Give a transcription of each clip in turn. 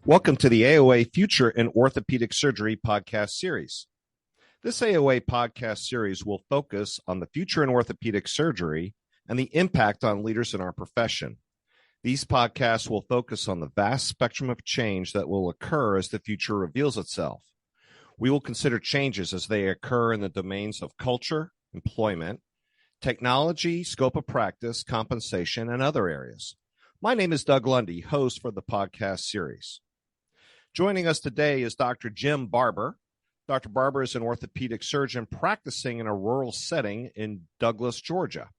Welcome to the AOA Future in Orthopedic Surgery podcast series. This AOA podcast series will focus on the future in orthopedic surgery and the impact on leaders in our profession. These podcasts will focus on the vast spectrum of change that will occur as the future reveals itself. We will consider changes as they occur in the domains of culture, employment, technology, scope of practice, compensation, and other areas. My name is Doug Lundy, host for the podcast series. Joining us today is Dr. Jim Barber. Dr. Barber is an orthopedic surgeon practicing in a rural setting in Douglas, Georgia.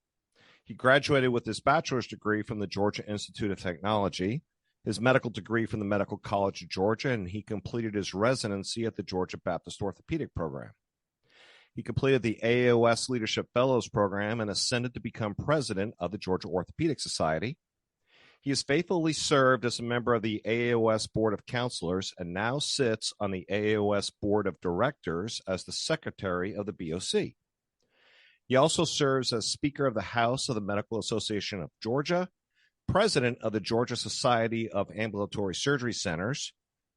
He graduated with his bachelor's degree from the Georgia Institute of Technology, his medical degree from the Medical College of Georgia, and he completed his residency at the Georgia Baptist Orthopedic Program. He completed the AAOS Leadership Fellows Program and ascended to become president of the Georgia Orthopedic Society. He has faithfully served as a member of the AAOS Board of Counselors and now sits on the AAOS Board of Directors as the Secretary of the BOC. He also serves as Speaker of the House of the Medical Association of Georgia, President of the Georgia Society of Ambulatory Surgery Centers,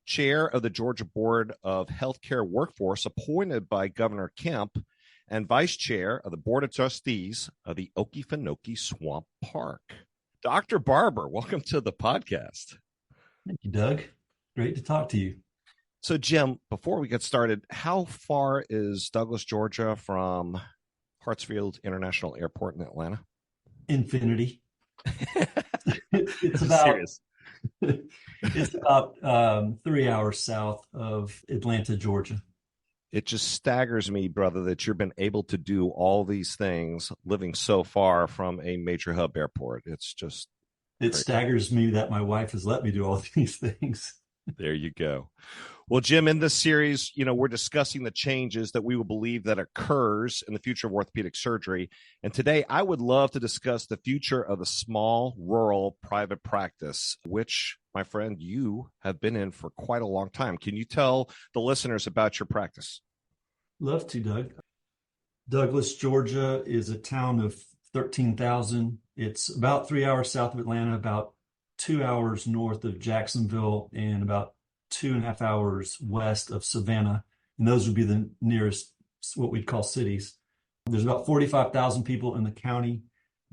Chair of the Georgia Board of Healthcare Workforce appointed by Governor Kemp, and Vice Chair of the Board of Trustees of the Okefenokee Swamp Park. Dr. Barber, welcome to the podcast. Thank you, Doug. Great to talk to you. So, Jim, before we get started, how far is Douglas, Georgia from Hartsfield International Airport in Atlanta? Infinity. It's about 3 hours south of Atlanta, Georgia. It just staggers me, brother, that you've been able to do all these things living so far from a major hub airport. It's just... It staggers me that my wife has let me do all these things. There you go. Well, Jim, in this series, we're discussing the changes that we will believe that occurs in the future of orthopedic surgery. And today I would love to discuss the future of the small, rural, private practice, which, my friend, you have been in for quite a long time. Can you tell the listeners about your practice? Love to, Doug. Douglas, Georgia is a town of 13,000. It's about 3 hours south of Atlanta, about 2 hours north of Jacksonville, and about 2.5 hours west of Savannah. And those would be the nearest, what we'd call cities. There's about 45,000 people in the county.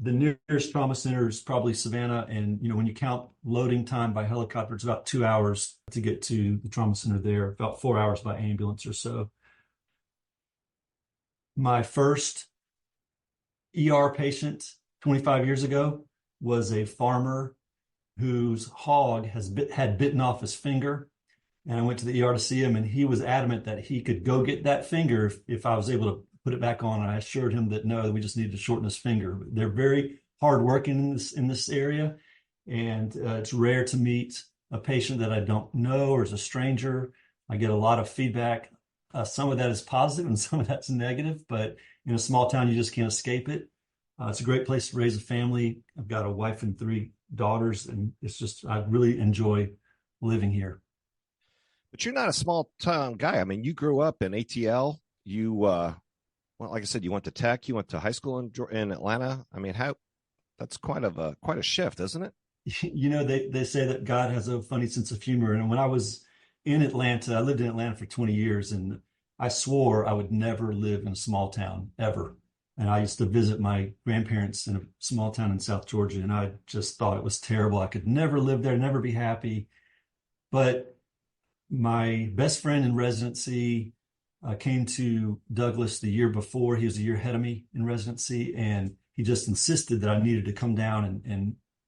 The nearest trauma center is probably Savannah. And, when you count loading time by helicopter, it's about 2 hours to get to the trauma center there, about 4 hours by ambulance or so. My first ER patient 25 years ago was a farmer whose hog had bitten off his finger. And I went to the ER to see him, and he was adamant that he could go get that finger if I was able to put it back on. And I assured him that no, we just needed to shorten his finger. They're very hard working in this area, and it's rare to meet a patient that I don't know or is a stranger. I get a lot of feedback. Some of that is positive and some of that's negative, but in a small town, you just can't escape it. It's a great place to raise a family. I've got a wife and 3 daughters, and I really enjoy living here. But you're not a small town guy. I mean, you grew up in ATL. You, like I said, you went to Tech. You went to high school in Atlanta. I mean, that's quite a shift, isn't it? They say that God has a funny sense of humor. And when I was in Atlanta, I lived in Atlanta for 20 years, and I swore I would never live in a small town ever. And I used to visit my grandparents in a small town in South Georgia, and I just thought it was terrible. I could never live there, never be happy. But my best friend in residency came to Douglas the year before. He was a year ahead of me in residency, and he just insisted that I needed to come down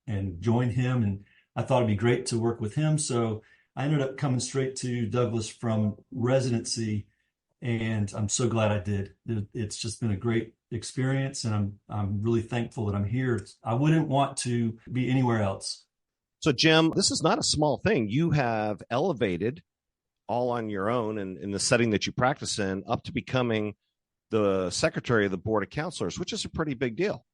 and join him. And I thought it'd be great to work with him. So I ended up coming straight to Douglas from residency, and I'm so glad I did. It's just been a great experience, and I'm really thankful that I'm here. I wouldn't want to be anywhere else. So, Jim, this is not a small thing. You have elevated all on your own and in the setting that you practice in up to becoming the secretary of the Board of Counselors, which is a pretty big deal.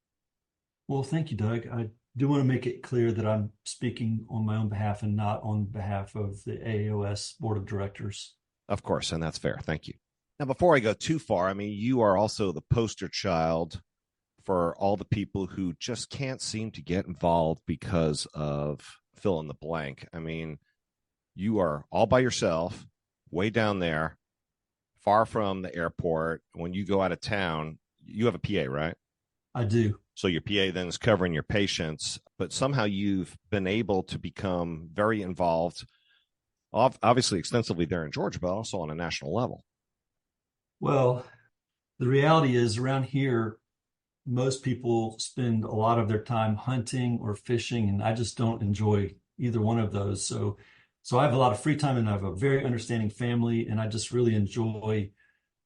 Well, thank you, Doug. I do want to make it clear that I'm speaking on my own behalf and not on behalf of the AAOS Board of Directors. Of course, and that's fair. Thank you. Now, before I go too far, I mean, you are also the poster child for all the people who just can't seem to get involved because of fill in the blank. I mean, You are all by yourself, way down there, far from the airport. When you go out of town, you have a PA, right? I do. So your PA then is covering your patients, but somehow you've been able to become very involved, obviously extensively there in Georgia, but also on a national level. Well, the reality is around here, most people spend a lot of their time hunting or fishing, and I just don't enjoy either one of those. So I have a lot of free time, and I have a very understanding family, and I just really enjoy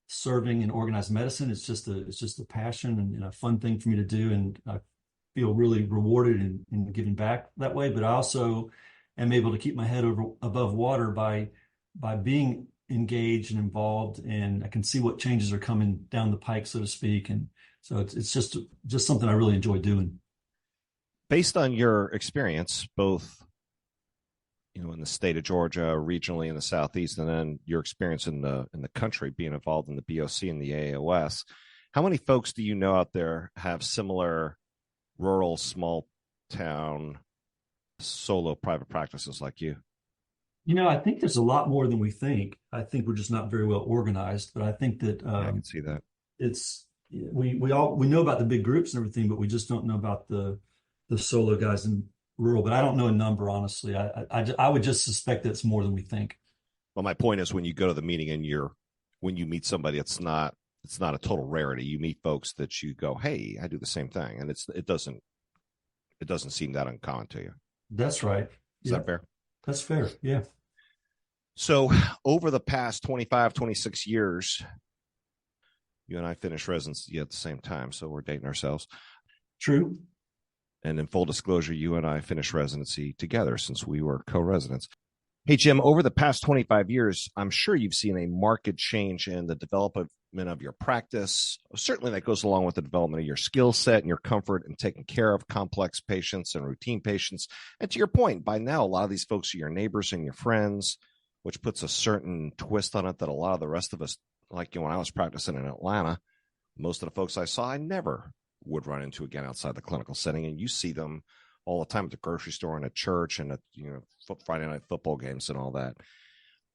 serving in organized medicine. It's just a passion and a fun thing for me to do, and I feel really rewarded in giving back that way. But I also am able to keep my head above water by being engaged and involved, and I can see what changes are coming down the pike, so to speak. And so it's just something I really enjoy doing. Based on your experience, both in the state of Georgia, regionally in the Southeast, and then your experience in the country, being involved in the BOC and the AOS, how many folks do you know out there have similar rural, small town, solo private practices like you? I think there's a lot more than we think. I think we're just not very well organized, but I think that I can see that. we know about the big groups and everything, but we just don't know about the solo guys in rural. But I don't know a number, honestly. I would just suspect that it's more than we think. Well, my point is, when you go to the meeting and when you meet somebody, it's not a total rarity. You meet folks that you go, hey, I do the same thing, and it doesn't seem that uncommon to you. That's right. Is that fair? That's fair. Yeah. So over the past 25, 26 years, you and I finished residency at the same time, so we're dating ourselves. True. And in full disclosure, you and I finished residency together since we were co-residents. Hey, Jim, over the past 25 years, I'm sure you've seen a marked change in the development of your practice. Certainly that goes along with the development of your skill set and your comfort in taking care of complex patients and routine patients. And to your point, by now, a lot of these folks are your neighbors and your friends, which puts a certain twist on it that a lot of the rest of us, like when I was practicing in Atlanta, most of the folks I saw, I never would run into again outside the clinical setting. And you see them all the time at the grocery store and at church and at Friday night football games and all that.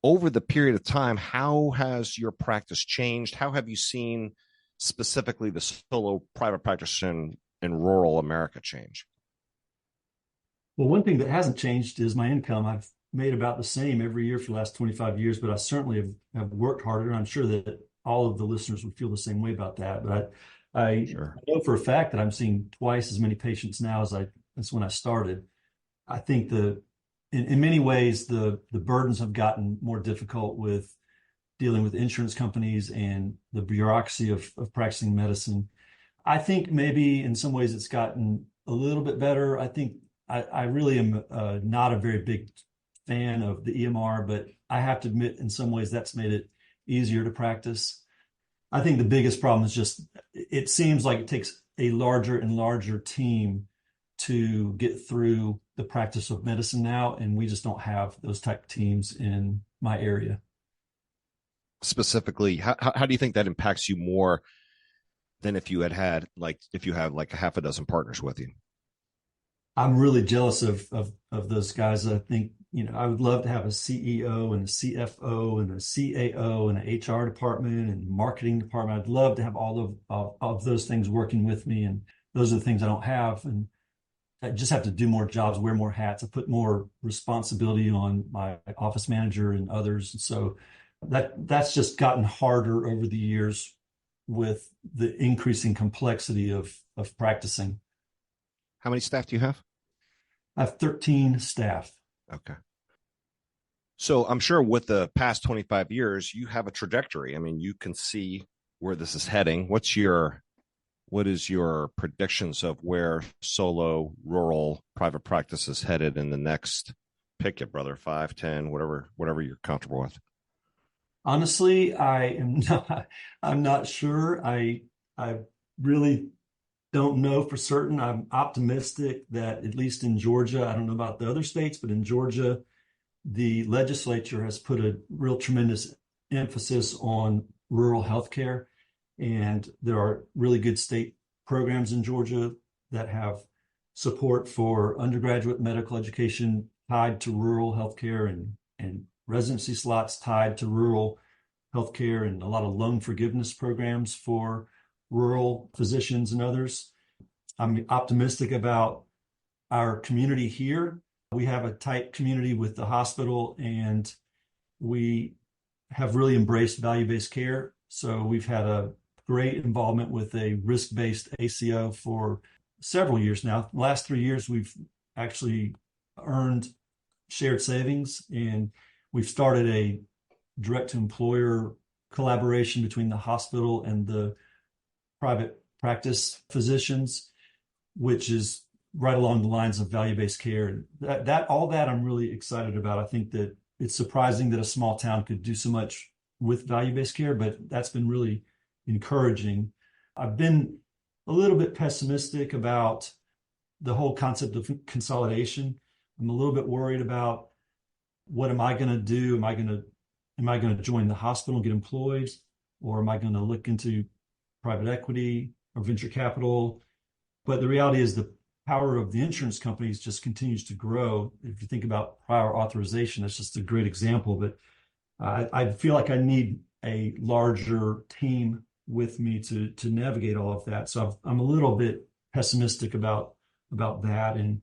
Over the period of time, how has your practice changed? How have you seen specifically the solo private practice in rural America change? Well, one thing that hasn't changed is my income. I've made about the same every year for the last 25 years, but I certainly have worked harder. And I'm sure that all of the listeners would feel the same way about that. But I know for a fact that I'm seeing twice as many patients now as when I started. I think in many ways, the burdens have gotten more difficult with dealing with insurance companies and the bureaucracy of practicing medicine. I think maybe in some ways it's gotten a little bit better. I think I really am not a very big fan of the EMR, but I have to admit in some ways that's made it easier to practice. I think the biggest problem is just it seems like it takes a larger and larger team to get through the practice of medicine now, and we just don't have those type of teams in my area. Specifically, how do you think that impacts you more than if you had like a half a dozen partners with you? I'm really jealous of those guys. I think, I would love to have a CEO and a CFO and a CAO and an HR department and marketing department. I'd love to have all of those things working with me. And those are the things I don't have. And I just have to do more jobs, wear more hats. I put more responsibility on my office manager and others. And so that's just gotten harder over the years with the increasing complexity of practicing. How many staff do you have? I have 13 staff. Okay. So I'm sure with the past 25 years, you have a trajectory. I mean, you can see where this is heading. What is your predictions of where solo rural private practice is headed in the next, pick it, brother, 5, 10, whatever you're comfortable with? Honestly, I'm not sure. I really don't know for certain. I'm optimistic that at least in Georgia, I don't know about the other states, but in Georgia, the legislature has put a real tremendous emphasis on rural healthcare. And there are really good state programs in Georgia that have support for undergraduate medical education tied to rural healthcare and residency slots tied to rural healthcare and a lot of loan forgiveness programs for rural physicians and others. I'm optimistic about our community here. We have a tight community with the hospital, and we have really embraced value-based care. So we've had a great involvement with a risk-based ACO for several years now. The last 3 years, we've actually earned shared savings, and we've started a direct-to-employer collaboration between the hospital and the private practice physicians, which is right along the lines of value-based care. All that I'm really excited about. I think that it's surprising that a small town could do so much with value-based care, but that's been really encouraging. I've been a little bit pessimistic about the whole concept of consolidation. I'm a little bit worried about what am I going to do? Am I going to join the hospital and get employed, or am I going to look into private equity or venture capital? But the reality is the power of the insurance companies just continues to grow. If you think about prior authorization, that's just a great example. But I feel like I need a larger team with me to navigate all of that. So I'm a little bit pessimistic about that. And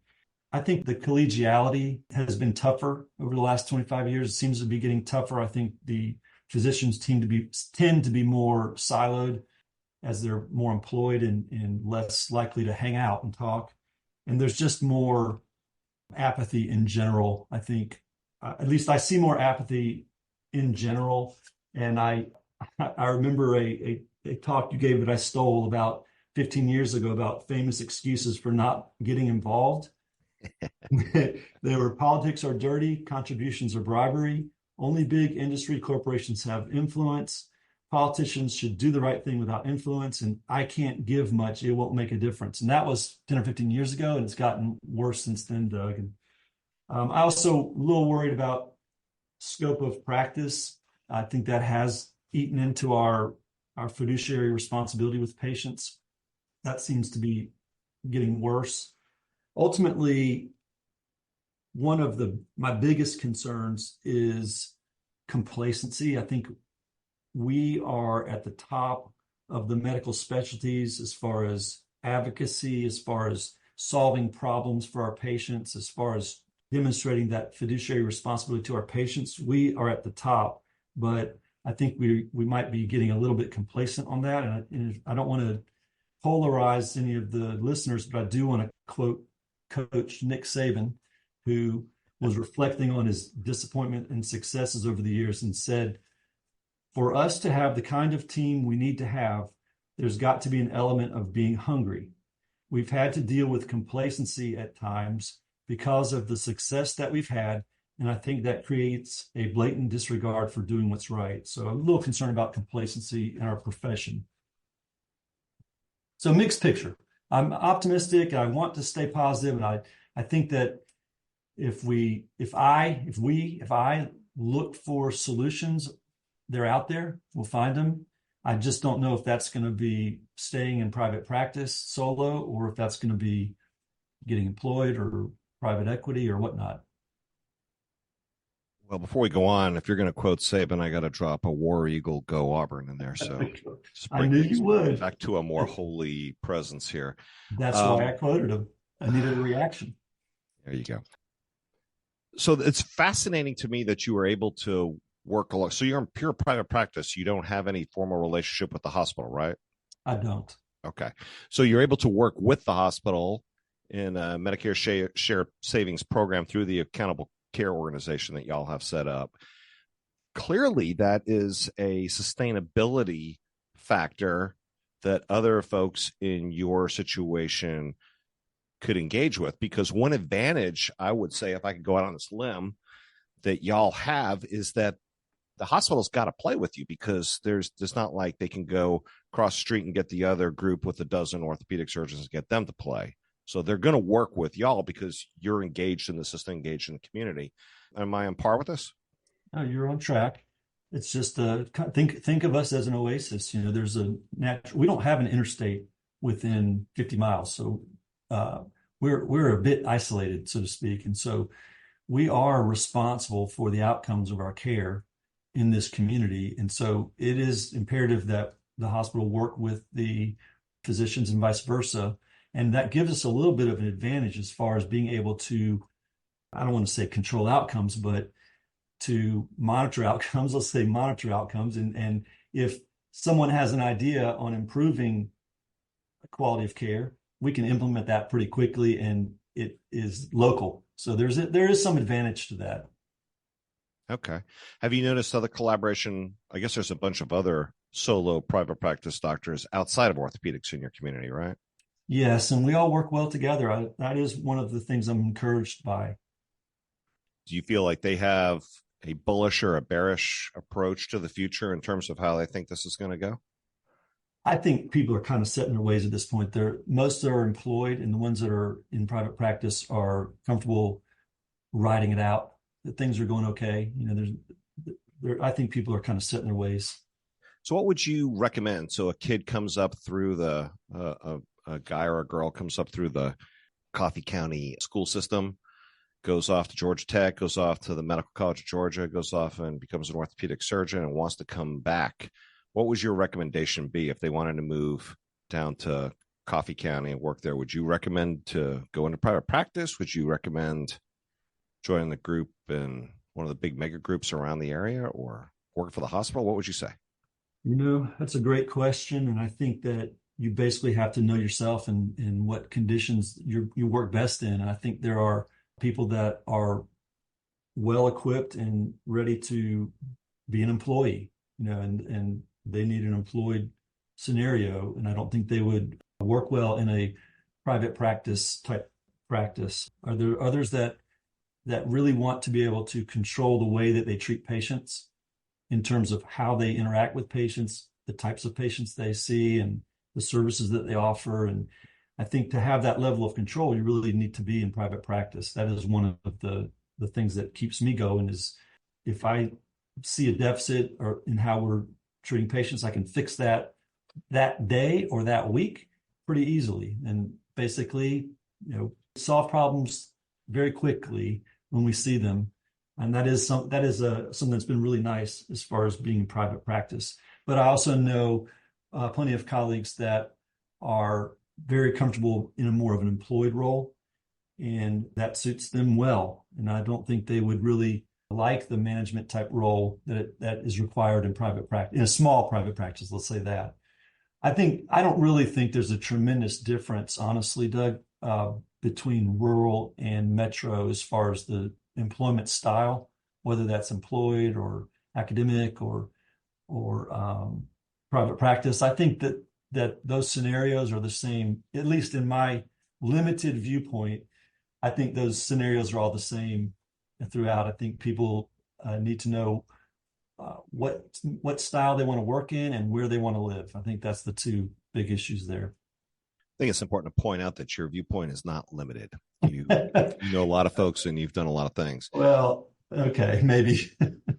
I think the collegiality has been tougher over the last 25 years. It seems to be getting tougher. I think the physicians tend to be more siloed as they're more employed and less likely to hang out and talk. And there's just more apathy in general. I think, at least I see more apathy in general. And I remember a talk you gave that I stole about 15 years ago about famous excuses for not getting involved. They were politics are dirty, contributions are bribery, only big industry corporations have influence, politicians should do the right thing without influence, and I can't give much, it won't make a difference. And that was 10 or 15 years ago, and it's gotten worse since then, Doug. And I also a little worried about scope of practice. I think that has eaten into our fiduciary responsibility with patients. That seems to be getting worse. Ultimately, one of my biggest concerns is complacency. I think we are at the top of the medical specialties as far as advocacy, as far as solving problems for our patients, as far as demonstrating that fiduciary responsibility to our patients. We are at the top, but I think we might be getting a little bit complacent on that. And I don't want to polarize any of the listeners, but I do want to quote Coach Nick Saban, who was reflecting on his disappointment and successes over the years and said, for us to have the kind of team we need to have, there's got to be an element of being hungry. We've had to deal with complacency at times because of the success that we've had, and I think that creates a blatant disregard for doing what's right. So I'm a little concerned about complacency in our profession. So mixed picture. I'm optimistic. I want to stay positive, and I think that if I look for solutions, they're out there. We'll find them. I just don't know if that's going to be staying in private practice solo, or if that's going to be getting employed or private equity or whatnot. Well, before we go on, if you're going to quote Saban, I got to drop a War Eagle, go Auburn in there. So I knew you would. Back to a more holy presence here. That's why I quoted him. I needed a reaction. There you go. So it's fascinating to me that you were able to work along. So you're in pure private practice. You don't have any formal relationship with the hospital, right? I don't. Okay. So you're able to work with the hospital in a Medicare shared savings program through the accountable care organization that y'all have set up. Clearly, that is a sustainability factor that other folks in your situation could engage with, because one advantage, I would say, if I could go out on this limb, that y'all have is that the hospital's got to play with you, because there's not like they can go across the street and get the other group with a dozen orthopedic surgeons and get them to play. So they're going to work with y'all because you're engaged in the system, engaged in the community. Am I on par with this? No, you're on track. It's just think of us as an oasis. You know, there's we don't have an interstate within 50 miles, so we're a bit isolated, so to speak. And so we are responsible for the outcomes of our care in this community. And so it is imperative that the hospital work with the physicians and vice versa. And that gives us a little bit of an advantage as far as being able to, I don't want to say control outcomes, but to monitor outcomes. Let's say monitor outcomes. And if someone has an idea on improving quality of care, we can implement that pretty quickly, and it is local. So there is some advantage to that. Okay. Have you noticed other collaboration? I guess there's a bunch of other solo private practice doctors outside of orthopedics in your community, right? Yes, and we all work well together. That is one of the things I'm encouraged by. Do you feel like they have a bullish or a bearish approach to the future in terms of how they think this is going to go? I think people are kind of set in their ways at this point. Most are employed, and the ones that are in private practice are comfortable riding it out, that things are going okay. I think people are kind of set in their ways. So what would you recommend? So a kid comes up through a guy or a girl comes up through the Coffee County school system, goes off to Georgia Tech, goes off to the Medical College of Georgia, goes off and becomes an orthopedic surgeon and wants to come back. What would your recommendation be if they wanted to move down to Coffee County and work there? Would you recommend to go into private practice? Would you recommend joining the group in one of the big mega groups around the area, or work for the hospital? What would you say? That's a great question. And I think that you basically have to know yourself and what conditions you work best in. And I think there are people that are well equipped and ready to be an employee, and they need an employed scenario. And I don't think they would work well in a private practice type practice. Are there others that really want to be able to control the way that they treat patients in terms of how they interact with patients, the types of patients they see, and the services that they offer? And I think to have that level of control, you really need to be in private practice. That is one of the things that keeps me going, is if I see a deficit or in how we're treating patients, I can fix that day or that week pretty easily, and basically, solve problems very quickly when we see them. And that is something that's been really nice as far as being in private practice. But I also know plenty of colleagues that are very comfortable in a more of an employed role, and that suits them well. And I don't think they would really like the management type role that is required in private practice, in a small private practice, let's say that. I don't really think there's a tremendous difference, honestly, Doug, between rural and metro as far as the employment style, whether that's employed or academic or private practice. I think that those scenarios are the same, at least in my limited viewpoint. I think those scenarios are all the same throughout. I think people need to know what style they want to work in and where they want to live. I think that's the two big issues there. I think it's important to point out that your viewpoint is not limited. You know a lot of folks, and you've done a lot of things. Well, okay, maybe.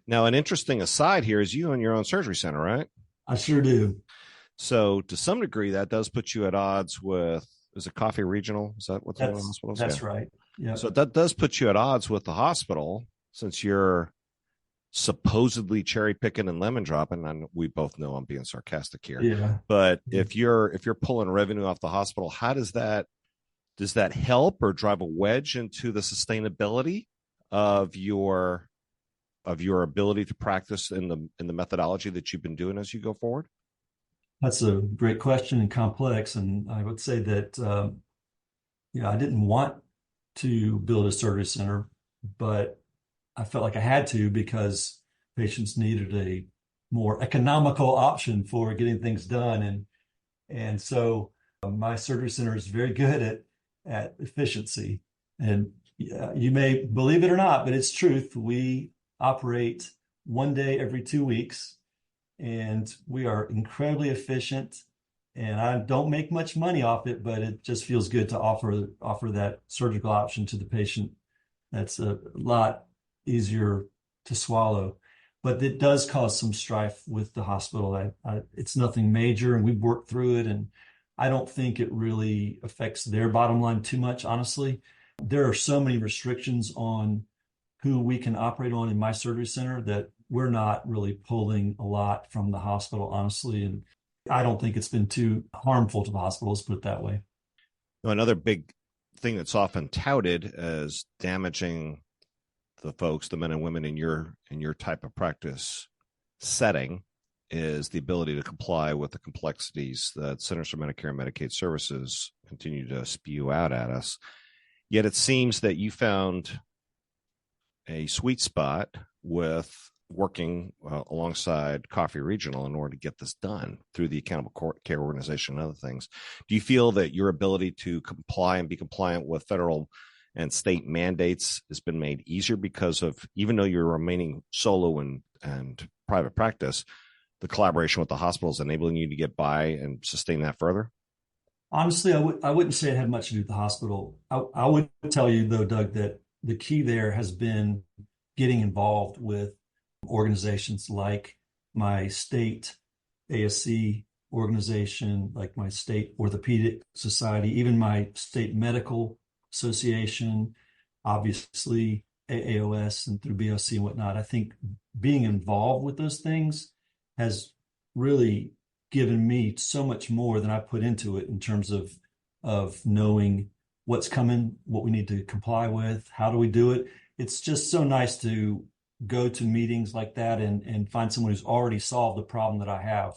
Now, an interesting aside here is you own your own surgery center, right? I sure do. So to some degree, that does put you at odds with, is it Coffee Regional? Is that what the hospital is? That's right. Yeah. So that does put you at odds with the hospital, since you're supposedly cherry picking and lemon dropping. And we both know I'm being sarcastic here. Yeah. But if you're pulling revenue off the hospital, how does that help or drive a wedge into the sustainability of your ability to practice in the methodology that you've been doing as you go forward? That's a great question and complex. And I would say that, I didn't want to build a surgery center, but I felt like I had to, because patients needed a more economical option for getting things done. And so my surgery center is very good at efficiency. And you may believe it or not, but it's truth. We operate one day every 2 weeks, and we are incredibly efficient. And I don't make much money off it, but it just feels good to offer that surgical option to the patient. That's a lot easier to swallow, but it does cause some strife with the hospital. It's nothing major, and we've worked through it, and I don't think it really affects their bottom line too much, honestly. There are so many restrictions on who we can operate on in my surgery center that we're not really pulling a lot from the hospital, honestly. And I don't think it's been too harmful to the hospitals, put it that way. Another big thing that's often touted as damaging the folks, the men and women in your type of practice setting, is the ability to comply with the complexities that Centers for Medicare and Medicaid Services continue to spew out at us. Yet it seems that you found a sweet spot with working alongside Coffee Regional in order to get this done through the Accountable Care Organization and other things. Do you feel that your ability to comply and be compliant with federal and state mandates has been made easier because of, even though you're remaining solo and private practice, the collaboration with the hospitals enabling you to get by and sustain that further? Honestly, I wouldn't say it had much to do with the hospital. I would tell you, though, Doug, that the key there has been getting involved with organizations like my state ASC organization, like my state Orthopaedic Society, even my state medical association, obviously AAOS and through BOC and whatnot. I think being involved with those things has really given me so much more than I put into it in terms of knowing what's coming, what we need to comply with, how do we do it. It's just so nice to go to meetings like that and find someone who's already solved the problem that I have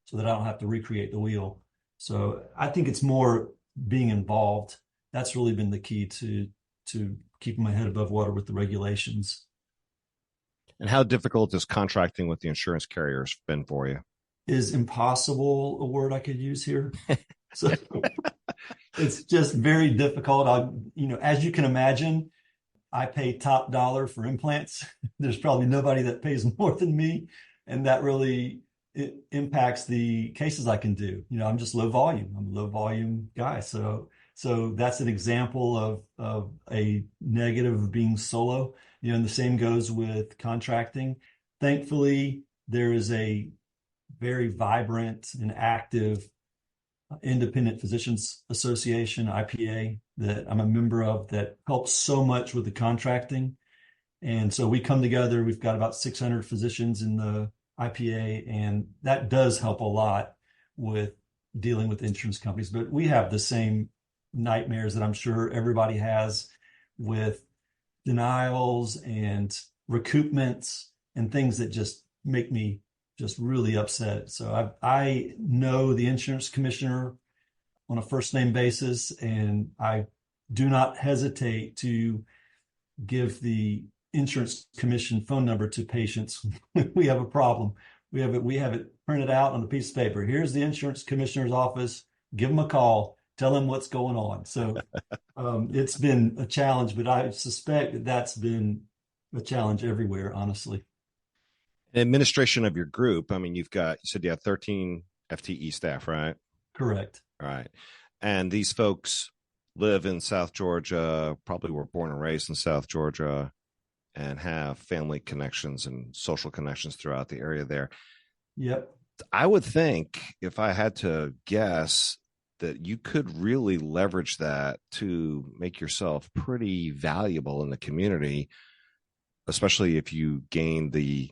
so that I don't have to recreate the wheel. So I think it's more being involved. That's really been the key to keeping my head above water with the regulations. And how difficult has contracting with the insurance carriers been for you? Is impossible a word I could use here? So it's just very difficult. As you can imagine, I pay top dollar for implants. There's probably nobody that pays more than me. And that really impacts the cases I can do. I'm just low volume. I'm a low volume guy. So that's an example of a negative of being solo. And the same goes with contracting. Thankfully, there is a very vibrant and active Independent Physicians Association, IPA, that I'm a member of, that helps so much with the contracting. And so we come together. We've got about 600 physicians in the IPA, and that does help a lot with dealing with insurance companies. But we have the same nightmares that I'm sure everybody has with denials and recoupments and things that just make me just really upset. So I know the insurance commissioner on a first name basis, and I do not hesitate to give the insurance commission phone number to patients. We have a problem. We have it printed out on a piece of paper. Here's the insurance commissioner's office. Give them a call. Tell them what's going on. So it's been a challenge, but I suspect that that's been a challenge everywhere, honestly. Administration of your group, you said you have 13 FTE staff, right? Correct. All right. And these folks live in South Georgia, probably were born and raised in South Georgia, and have family connections and social connections throughout the area there. Yep. I would think, if I had to guess, that you could really leverage that to make yourself pretty valuable in the community, especially if you gain the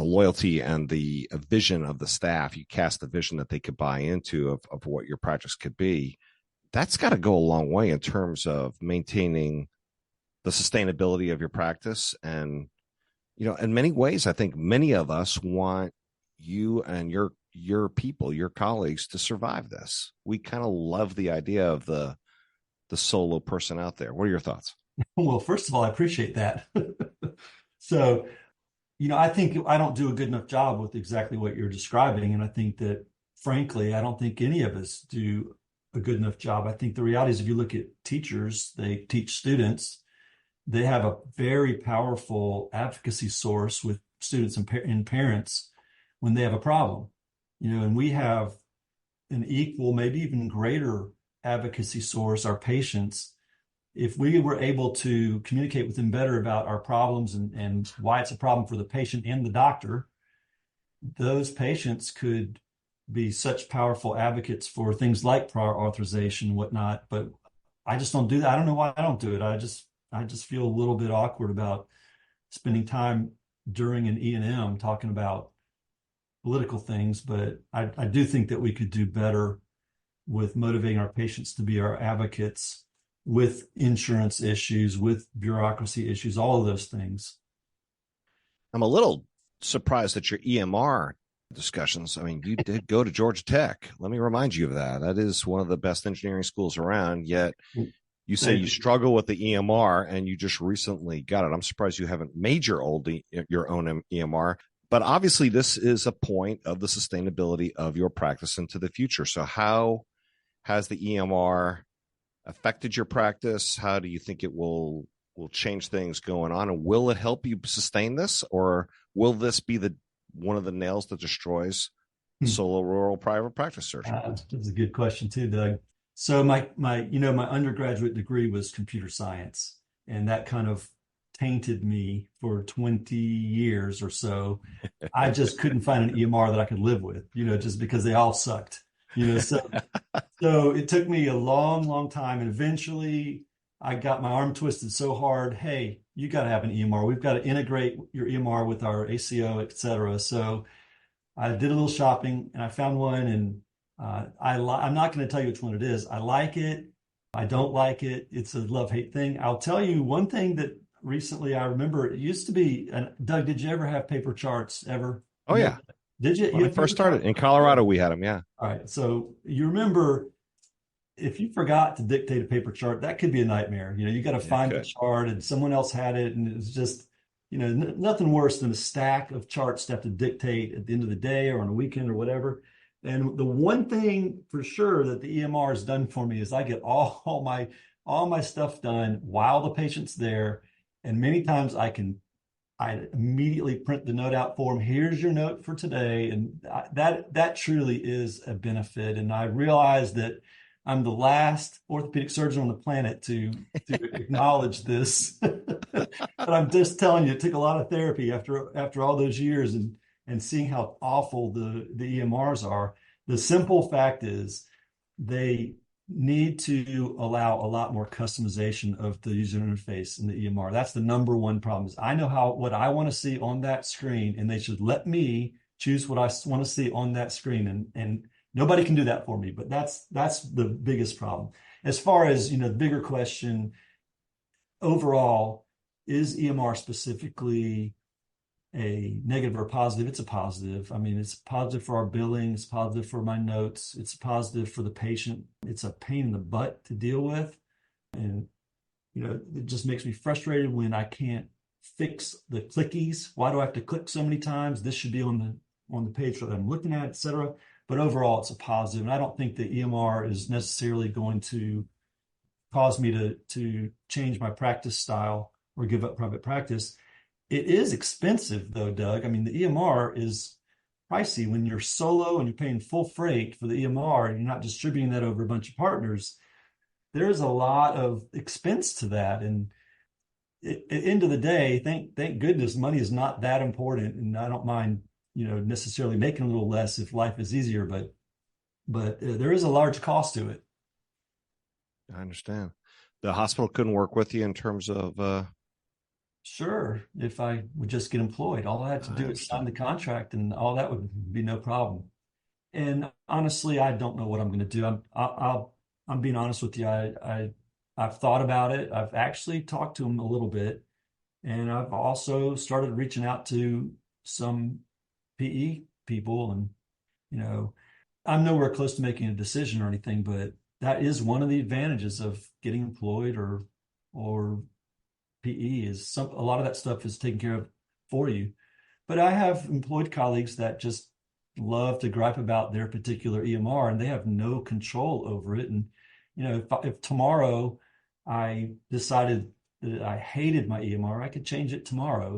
loyalty and the vision of the staff. You cast the vision that they could buy into of what your practice could be. That's got to go a long way in terms of maintaining the sustainability of your practice. And, in many ways, I think many of us want you and your people, your colleagues, to survive this. We kind of love the idea of the solo person out there. What are your thoughts? Well, first of all, I appreciate that. So, I think I don't do a good enough job with exactly what you're describing. And I think that, frankly, I don't think any of us do a good enough job. I think the reality is, if you look at teachers, they teach students, they have a very powerful advocacy source with students and parents when they have a problem. And we have an equal, maybe even greater advocacy source, our patients. If we were able to communicate with them better about our problems and why it's a problem for the patient and the doctor, those patients could be such powerful advocates for things like prior authorization and whatnot. But I just don't do that. I don't know why I don't do it. I just feel a little bit awkward about spending time during an E&M talking about political things, but I do think that we could do better with motivating our patients to be our advocates with insurance issues, with bureaucracy issues, all of those things. I'm a little surprised at your EMR discussions. I mean, you did go to Georgia Tech. Let me remind you of that. That is one of the best engineering schools around, yet you say you struggle with the EMR and you just recently got it. I'm surprised you haven't made your own EMR. But obviously, this is a point of the sustainability of your practice into the future. So how has the EMR affected your practice? How do you think it will change things going on? And will it help you sustain this? Or will this be one of the nails that destroys solo rural private practice surgery? That's a good question too, Doug. So my undergraduate degree was computer science, and that kind of tainted me for 20 years or so. I just couldn't find an EMR that I could live with, just because they all sucked, so it took me a long, long time. And eventually I got my arm twisted so hard. Hey, you got to have an EMR. We've got to integrate your EMR with our ACO, et cetera. So I did a little shopping and I found one, and I'm not going to tell you which one it is. I like it. I don't like it. It's a love-hate thing. I'll tell you one thing that recently I remember. It used to be, Doug, did you ever have paper charts ever? Oh, yeah. Did you? When I first started in Colorado, we had them. Yeah. All right. So you remember, if you forgot to dictate a paper chart, that could be a nightmare. You got to find the chart, and someone else had it. And it's just, nothing worse than a stack of charts to have to dictate at the end of the day or on a weekend or whatever. And the one thing for sure that the EMR has done for me is I get all my stuff done while the patient's there. And many times I immediately print the note out for them. Here's your note for today. And that truly is a benefit. And I realize that I'm the last orthopedic surgeon on the planet to acknowledge this. But I'm just telling you, it took a lot of therapy after all those years and seeing how awful the EMRs are. The simple fact is they need to allow a lot more customization of the user interface in the EMR. That's the number one problem. Is I know what I want to see on that screen, and they should let me choose what I want to see on that screen. And nobody can do that for me, but that's the biggest problem. As far as, the bigger question, overall, is EMR specifically a negative or positive? It's a positive. I mean, it's positive for our billing. It's positive for my notes. It's positive for the patient. It's a pain in the butt to deal with. And, it just makes me frustrated when I can't fix the clickies. Why do I have to click so many times? This should be on the page that I'm looking at, et cetera. But overall, it's a positive. And I don't think the EMR is necessarily going to cause me to change my practice style or give up private practice. It is expensive, though, Doug. I mean, the EMR is pricey when you're solo and you're paying full freight for the EMR and you're not distributing that over a bunch of partners. There's a lot of expense to that. And at the end of the day, thank goodness money is not that important. And I don't mind, necessarily making a little less if life is easier, but there is a large cost to it. I understand. The hospital couldn't work with you in terms of Sure, if I would just get employed, all I had to do is sign the contract, and all that would be no problem. And honestly, I don't know what I'm going to do. I'm being honest with you. I've thought about it. I've actually talked to them a little bit, and I've also started reaching out to some PE people, and I'm nowhere close to making a decision or anything, but that is one of the advantages of getting employed or PE is a lot of that stuff is taken care of for you. But I have employed colleagues that just love to gripe about their particular EMR, and they have no control over it. And if tomorrow I decided that I hated my EMR, I could change it tomorrow.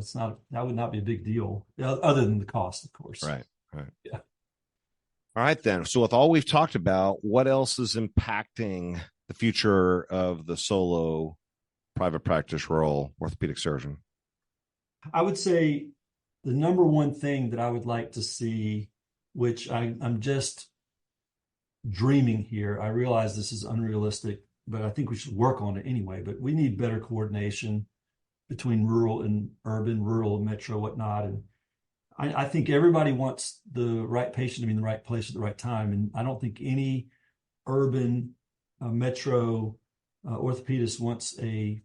That would not be a big deal, other than the cost, of course. Right. Yeah. All right, then. So with all we've talked about, what else is impacting the future of the solo private practice rural orthopedic surgeon? I would say the number one thing that I would like to see, which I'm just dreaming here. I realize this is unrealistic, but I think we should work on it anyway. But we need better coordination between rural and urban, rural and metro, whatnot. And I think everybody wants the right patient to be in the right place at the right time. And I don't think any urban metro orthopedist wants a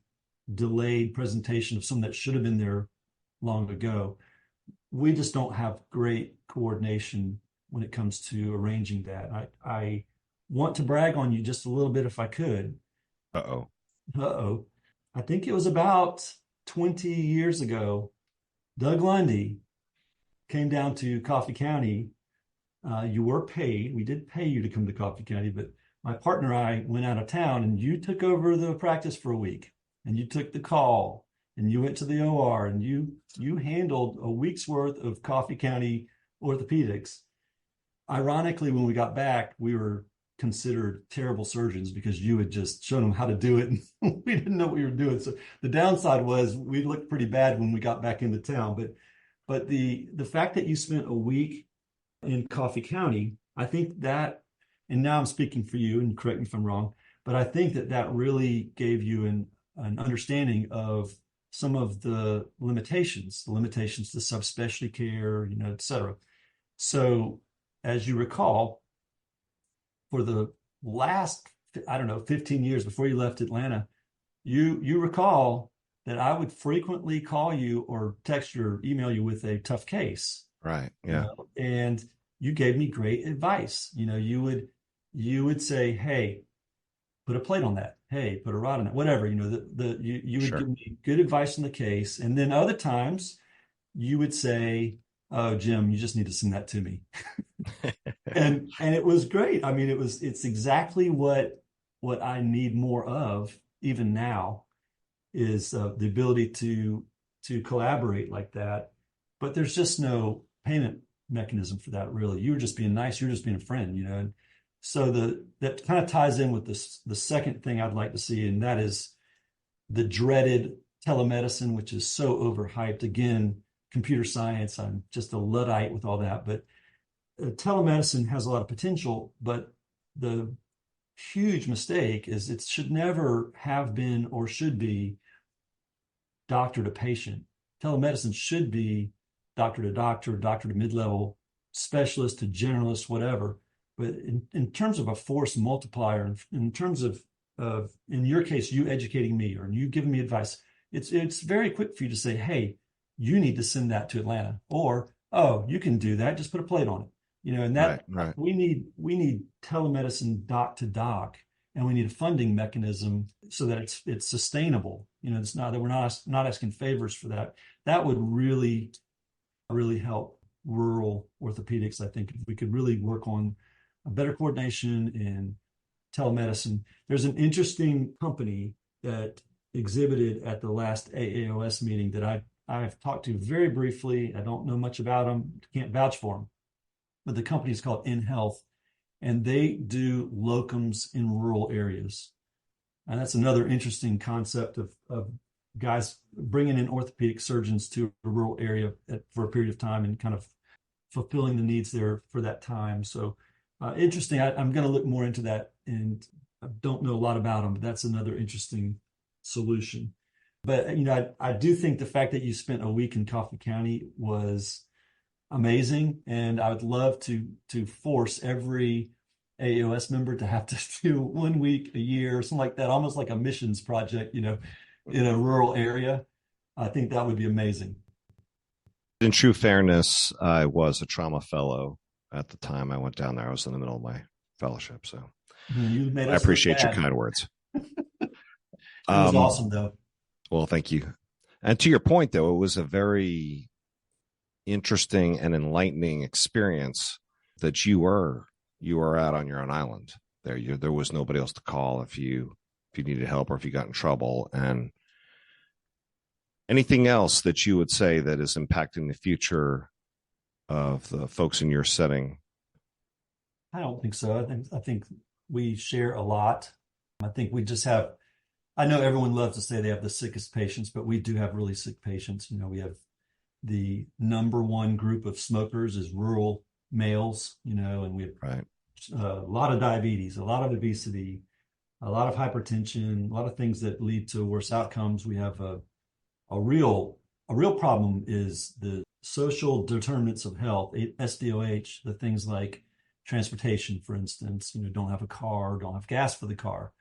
delayed presentation of someone that should have been there long ago. We just don't have great coordination when it comes to arranging that. I want to brag on you just a little bit if I could. Uh-oh. Uh-oh. I think it was about 20 years ago, Doug Lundy came down to Coffee County. You were paid. We did pay you to come to Coffee County, but my partner and I went out of town, and you took over the practice for a week, and you took the call, and you went to the OR, and you handled a week's worth of Coffee County orthopedics. Ironically, when we got back, we were considered terrible surgeons because you had just shown them how to do it, and we didn't know what we were doing. So the downside was we looked pretty bad when we got back into town. But the fact that you spent a week in Coffee County, I think that, and now I'm speaking for you, and correct me if I'm wrong, but I think that really gave you an understanding of some of the limitations to subspecialty care, et cetera. So as you recall, for the last, 15 years before you left Atlanta, you recall that I would frequently call you or text you or email you with a tough case. Right. Yeah. And you gave me great advice. You would say, hey, put a plate on that. Hey, put a rod on that. Whatever. You would Sure. give me good advice on the case. And then other times you would say, oh, Jim, you just need to send that to me. and it was great. I mean, it's exactly what I need more of even now is the ability to collaborate like that. But there's just no payment mechanism for that, really. You were just being nice. You were just being a friend, And so that kind of ties in with the second thing I'd like to see, and that is the dreaded telemedicine, which is so overhyped. Again, computer science, I'm just a Luddite with all that. But telemedicine has a lot of potential, but the huge mistake is it should never have been or should be doctor to patient. Telemedicine should be doctor to doctor, doctor to mid-level, specialist to generalist, whatever. But in terms of a force multiplier, in terms of in your case, you educating me or you giving me advice, it's very quick for you to say, hey, you need to send that to Atlanta, or, oh, you can do that, just put a plate on it. And that right. we need telemedicine doc to doc, and we need a funding mechanism so that it's sustainable. It's not that we're not asking favors for that. That would really, really help rural orthopedics. I think if we could really work on a better coordination in telemedicine. There's an interesting company that exhibited at the last AAOS meeting that I've talked to very briefly. I don't know much about them, can't vouch for them, but the company is called InHealth, and they do locums in rural areas. And that's another interesting concept of guys bringing in orthopedic surgeons to a rural area for a period of time and kind of fulfilling the needs there for that time. So interesting. I'm going to look more into that, and I don't know a lot about them, but that's another interesting solution. But, I do think the fact that you spent a week in Coffee County was amazing. And I would love to force every AOS member to have to do 1 week a year or something like that, almost like a missions project, in a rural area. I think that would be amazing. In true fairness, I was a trauma fellow at the time I went down there. I was in the middle of my fellowship. So you made us I appreciate your kind words. It was awesome, though. Well, thank you. And to your point, though, it was a very interesting and enlightening experience that you were out on your own island there. There was nobody else to call if you needed help or if you got in trouble. And anything else that you would say that is impacting the future of the folks in your setting? I don't think so. I think we share a lot. I think we just have, I know everyone loves to say they have the sickest patients, but we do have really sick patients. We have the number one group of smokers is rural males, and we have right. A lot of diabetes, a lot of obesity, a lot of hypertension, a lot of things that lead to worse outcomes. We have a real problem is the social determinants of health, SDOH, the things like transportation, for instance, don't have a car, don't have gas for the car,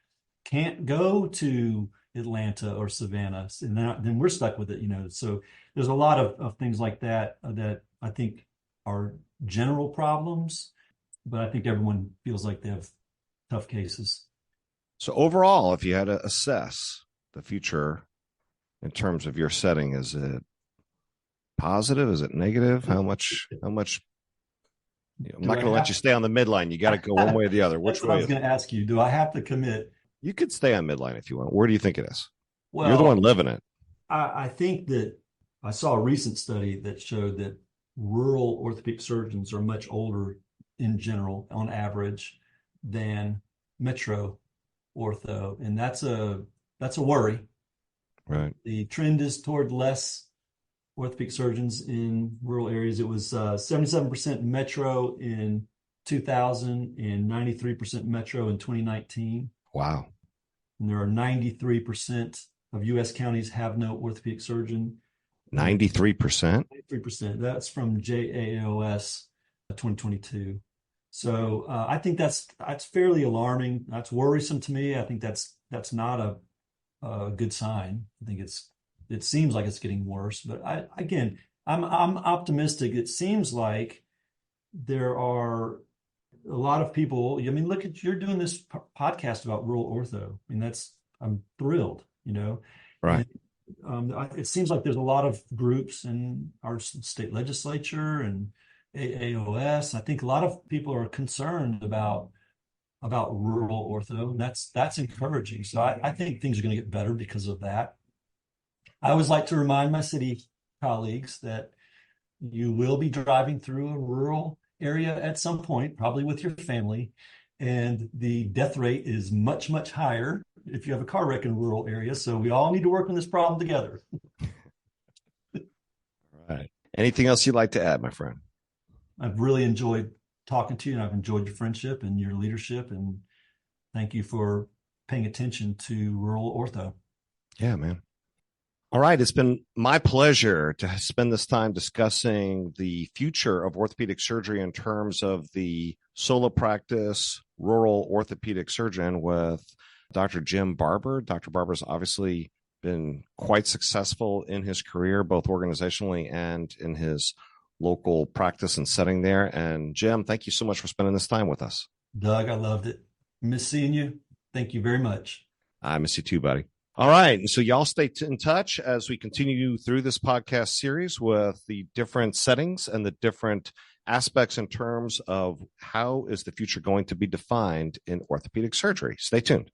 can't go to Atlanta or Savannah, and then we're stuck with it. So there's a lot of things like that that I think are general problems, but I think everyone feels like they have tough cases. So overall, if you had to assess the future in terms of your setting, is it positive? Is it negative? How much? I'm not going to let you stay on the midline. You got to go one way or the other. Which way? I was going to ask you, do I have to commit? You could stay on midline if you want. Where do you think it is? Well, you're the one living it. I think that I saw a recent study that showed that rural orthopedic surgeons are much older in general, on average, than metro ortho, and that's a worry. Right. The trend is toward less orthopedic surgeons in rural areas. It was 77% metro in 2000 and 93% metro in 2019. Wow. And there are 93% of U.S. counties have no orthopedic surgeon. 93%? 93%. That's from JAOS 2022. So I think that's fairly alarming. That's worrisome to me. I think that's not a good sign. I think it seems like it's getting worse. But I'm optimistic. It seems like there are a lot of people. I mean, look at, you're doing this podcast about rural ortho. I mean, I'm thrilled. Right. And, it seems like there's a lot of groups in our state legislature and AAOS. I think a lot of people are concerned about rural ortho. That's encouraging. So I think things are going to get better because of that. I always like to remind my city colleagues that you will be driving through a rural area at some point, probably with your family, and the death rate is much, much higher if you have a car wreck in a rural area. So we all need to work on this problem together. All right. Anything else you'd like to add, my friend? I've really enjoyed talking to you, and I've enjoyed your friendship and your leadership, and thank you for paying attention to rural ortho. Yeah, man. All right. It's been my pleasure to spend this time discussing the future of orthopedic surgery in terms of the solo practice rural orthopedic surgeon with Dr. Jim Barber. Dr. Barber's obviously been quite successful in his career, both organizationally and in his local practice and setting there. And Jim, thank you so much for spending this time with us. Doug, I loved it. Miss seeing you. Thank you very much. I miss you too, buddy. All right. And so y'all stay in touch as we continue through this podcast series with the different settings and the different aspects in terms of how is the future going to be defined in orthopedic surgery. Stay tuned.